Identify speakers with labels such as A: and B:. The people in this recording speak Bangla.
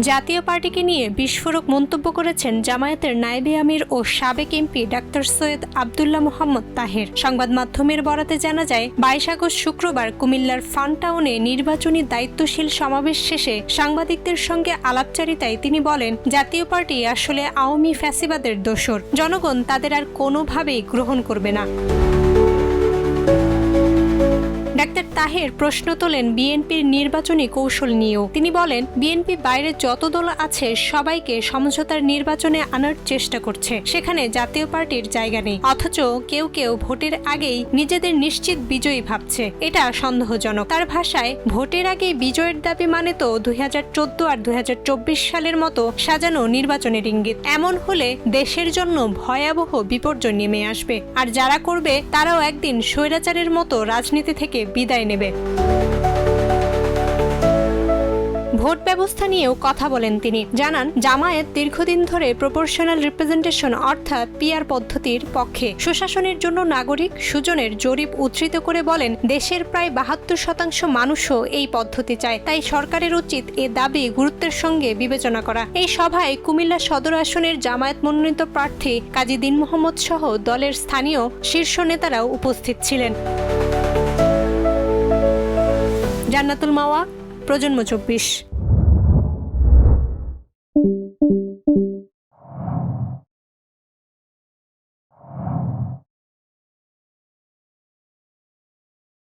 A: জাতীয় পার্টিকে নিয়ে বিস্ফোরক মন্তব্য করেছেন জামায়াতের নায়েবে আমির ও সাবেক এমপি ডাক্তার সৈয়দ আব্দুল্লাহ মোহাম্মদ তাহের। সংবাদ মাধ্যমের বরাতে জানা যায়, 22 আগস্ট শুক্রবার কুমিল্লার ফানটাউনে নির্বাচনী দায়িত্বশীল সমাবেশ শেষে সাংবাদিকদের সঙ্গে আলাপচারিতায় তিনি বলেন, জাতীয় পার্টি আসলে আওয়ামী ফ্যাসিবাদের দোসর। জনগণ তাদের আর কোনোভাবেই গ্রহণ করবে না। ডাক্তার তাহের প্রশ্ন তোলেন বিএনপির নির্বাচনী কৌশল নিয়েও। তিনি বলেন, বিএনপি বাইরে যত দল আছে সবাইকে সমঝোতার নির্বাচনে আনার চেষ্টা করছে, সেখানে জাতীয় পার্টির জায়গা নেই। অথচ কেউ কেউ ভোটের আগেই নিজেদের নিশ্চিত বিজয়ী ভাবছে। এটা সন্দেহজনক। তার ভাষায়, ভোটের আগেই বিজয়ের দাবি মানে তো 2014 আর 2024 সালের মতো সাজানো নির্বাচনের ইঙ্গিত। এমন হলে দেশের জন্য ভয়াবহ বিপর্যয় নেমে আসবে, আর যারা করবে তারাও একদিন স্বৈরাচারের মতো রাজনীতি থেকে বিদায় নেবে। ভোট ব্যবস্থা নিয়েও কথা বলেন তিনি। জানান, জামায়াত দীর্ঘদিন ধরে প্রপোর্শনাল রিপ্রেজেন্টেশন অর্থাৎ পিআর পদ্ধতির পক্ষে। সুশাসনের জন্য নাগরিক সুজনের জরিপ উদ্ধৃত করে বলেন, দেশের প্রায় 72% মানুষও এই পদ্ধতি চায়। তাই সরকারের উচিত এ দাবি গুরুত্বের সঙ্গে বিবেচনা করা। এই সভায় কুমিল্লা সদর আসনের জামায়াত মনোনীত প্রার্থী কাজী দীন মোহাম্মদ সহ দলের স্থানীয় শীর্ষ নেতারাও উপস্থিত ছিলেন। জান্নাতুল মাওয়া, প্রজন্ম 24।